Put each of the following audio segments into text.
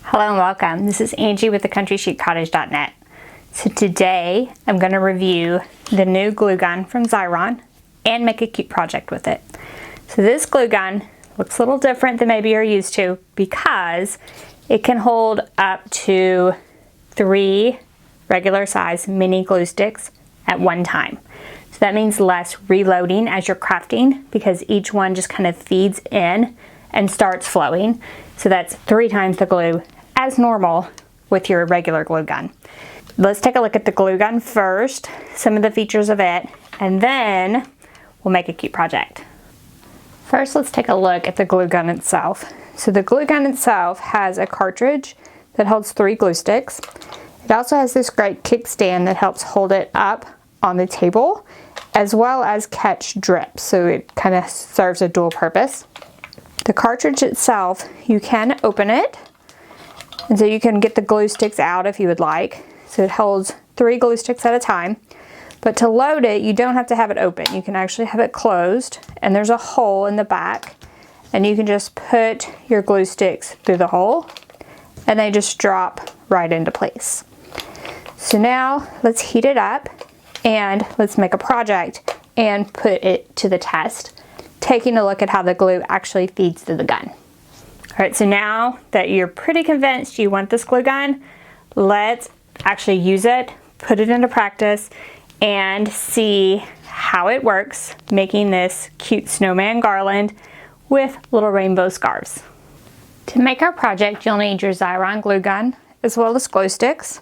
Hello and welcome. This is Angie with thecountrychicottage.net. So today I'm going to review the new glue gun from Xyron and make a cute project with it. So this glue gun looks a little different than maybe you're used to because it can hold up to 3 regular size mini glue sticks at one time. So that means less reloading as you're crafting because each one just kind of feeds in and starts flowing. So that's 3 times the glue as normal with your regular glue gun. Let's take a look at the glue gun first, some of the features of it, and then we'll make a cute project. First, let's take a look at the glue gun itself. So the glue gun itself has a cartridge that holds 3 glue sticks. It also has this great kickstand that helps hold it up on the table, as well as catch drips, so it kind of serves a dual purpose. The cartridge itself, you can open it, and so you can get the glue sticks out if you would like. So it holds 3 glue sticks at a time. But to load it, you don't have to have it open. You can actually have it closed, and there's a hole in the back, and you can just put your glue sticks through the hole, and they just drop right into place. So now let's heat it up, and let's make a project and put it to the test, taking a look at how the glue actually feeds through the gun. All right, so now that you're pretty convinced you want this glue gun, let's actually use it, put it into practice, and see how it works making this cute snowman garland with little rainbow scarves. To make our project, you'll need your Xyron glue gun, as well as glue sticks,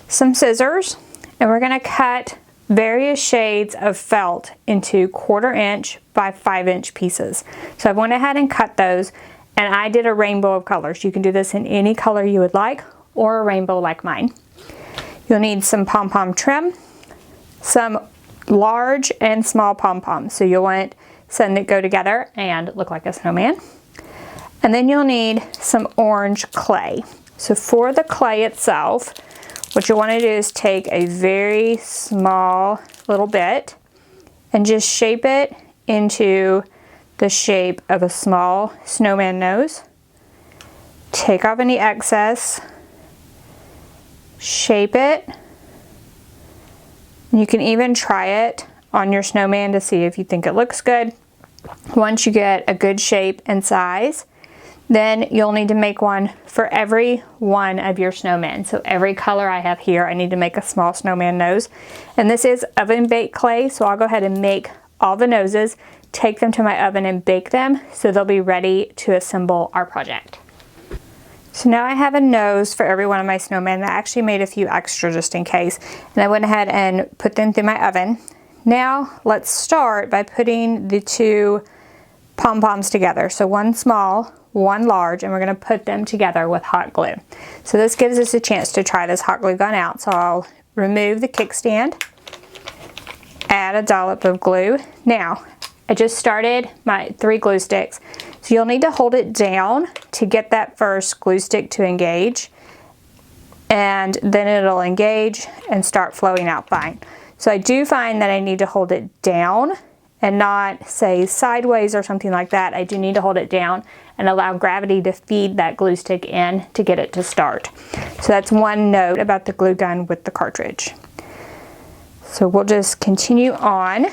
some scissors, and we're gonna cut various shades of felt into 1/4 inch by 5 inch pieces. So I went ahead and cut those, and I did a rainbow of colors. You can do this in any color you would like, or a rainbow like mine. You'll need some pom-pom trim, some large and small pom-poms. So you'll want some that go together and look like a snowman. And then you'll need some orange clay. So for the clay itself, what you want to do is take a very small little bit and just shape it into the shape of a small snowman nose. Take off any excess, shape it. You can even try it on your snowman to see if you think it looks good. Once you get a good shape and size, then you'll need to make one for every one of your snowmen. So every color I have here, I need to make a small snowman nose. And this is oven baked clay, so I'll go ahead and make all the noses, take them to my oven and bake them so they'll be ready to assemble our project. So now I have a nose for every one of my snowmen. I actually made a few extra just in case, and I went ahead and put them through my oven. Now let's start by putting the 2 pom-poms together. So one small, one large, and we're going to put them together with hot glue. So this gives us a chance to try this hot glue gun out. So I'll remove the kickstand, add a dollop of glue. Now, I just started my 3 glue sticks. So you'll need to hold it down to get that first glue stick to engage, and then it'll engage and start flowing out fine. So I do find that I need to hold it down and not say sideways or something like that. I do need to hold it down and allow gravity to feed that glue stick in to get it to start. So that's one note about the glue gun with the cartridge. So we'll just continue on.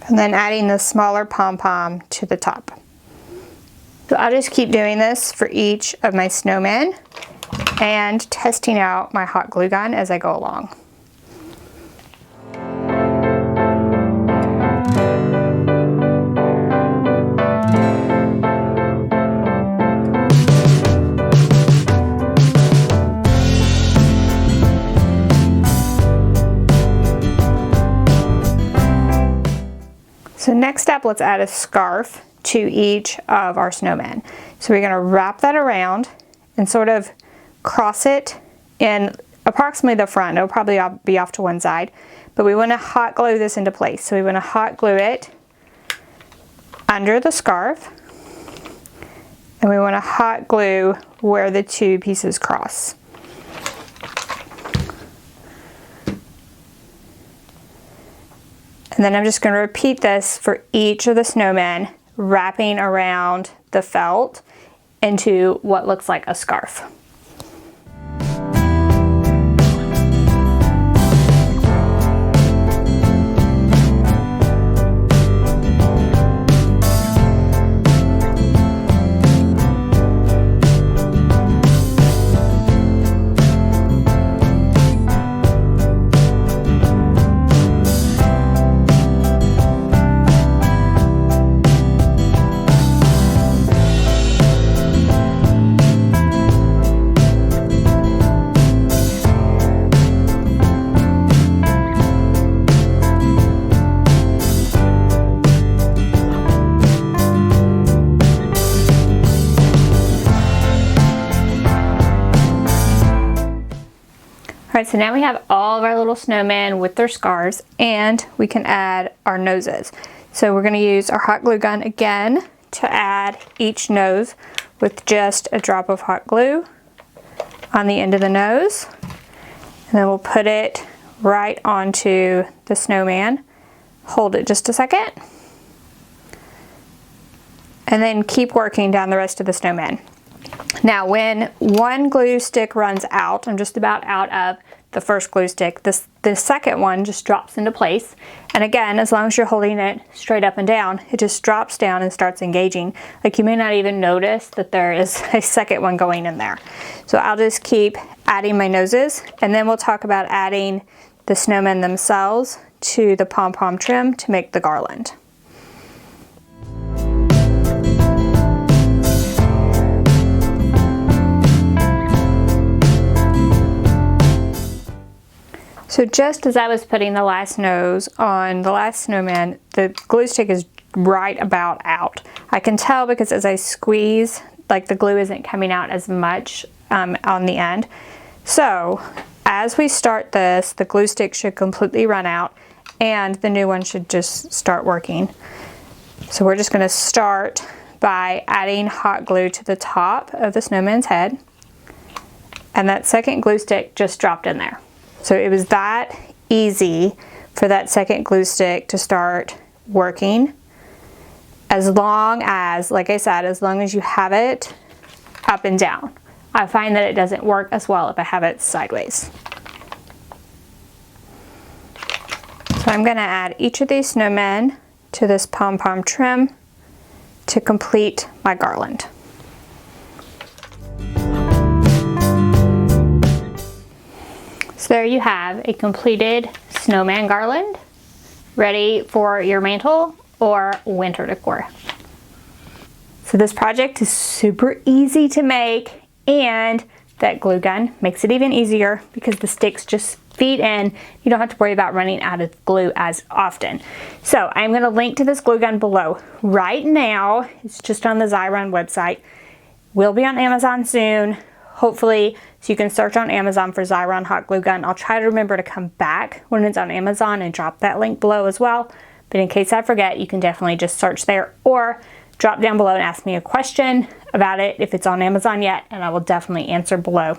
And then adding the smaller pom-pom to the top. So I'll just keep doing this for each of my snowmen and testing out my hot glue gun as I go along. So next up, let's add a scarf to each of our snowmen. So we're going to wrap that around and sort of cross it in approximately the front. It'll probably be off to one side, but we want to hot glue this into place. So we want to hot glue it under the scarf, and we want to hot glue where the 2 pieces cross. And then I'm just going to repeat this for each of the snowmen wrapping around the felt into what looks like a scarf. Alright, so now we have all of our little snowmen with their scarves, and we can add our noses. So we're going to use our hot glue gun again to add each nose with just a drop of hot glue on the end of the nose. And then we'll put it right onto the snowman. Hold it just a second. And then keep working down the rest of the snowman. Now when one glue stick runs out, I'm just about out of the first glue stick, the second one just drops into place. And again, as long as you're holding it straight up and down, it just drops down and starts engaging. Like you may not even notice that there is a second one going in there. So I'll just keep adding my noses, and then we'll talk about adding the snowmen themselves to the pom-pom trim to make the garland. So just as I was putting the last nose on the last snowman, the glue stick is right about out. I can tell because as I squeeze, like the glue isn't coming out as much on the end. So as we start this, the glue stick should completely run out and the new one should just start working. So we're just going to start by adding hot glue to the top of the snowman's head. And that second glue stick just dropped in there. So it was that easy for that second glue stick to start working, as long as, like I said, as long as you have it up and down. I find that it doesn't work as well if I have it sideways. So I'm going to add each of these snowmen to this pom-pom trim to complete my garland. So there you have a completed snowman garland, ready for your mantle or winter decor. So this project is super easy to make, and that glue gun makes it even easier because the sticks just feed in. You don't have to worry about running out of glue as often. So I'm going to link to this glue gun below. Right now, it's just on the Xyron website. Will be on Amazon soon, hopefully. So you can search on Amazon for Xyron hot glue gun. I'll try to remember to come back when it's on Amazon and drop that link below as well. But in case I forget, you can definitely just search there or drop down below and ask me a question about it if it's on Amazon yet, and I will definitely answer below.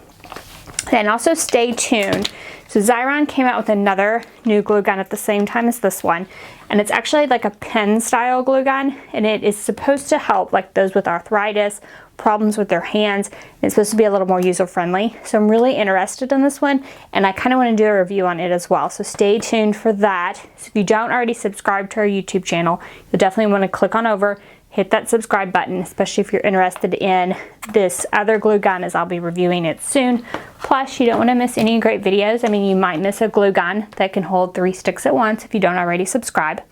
And also stay tuned. So Xyron came out with another new glue gun at the same time as this one, and it's actually like a pen style glue gun, and it is supposed to help like those with arthritis, problems with their hands. It's supposed to be a little more user friendly. So I'm really interested in this one, and I kind of want to do a review on it as well. So stay tuned for that. So if you don't already subscribe to our YouTube channel, you'll definitely want to click on over, hit that subscribe button, especially if you're interested in this other glue gun, as I'll be reviewing it soon. Plus, you don't want to miss any great videos. I mean, you might miss a glue gun that can hold 3 sticks at once if you don't already subscribe.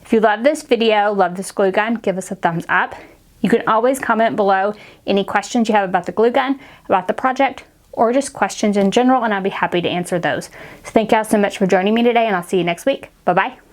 If you love this video, love this glue gun, give us a thumbs up. You can always comment below any questions you have about the glue gun, about the project, or just questions in general, and I'll be happy to answer those. So thank y'all so much for joining me today, and I'll see you next week. Bye-bye.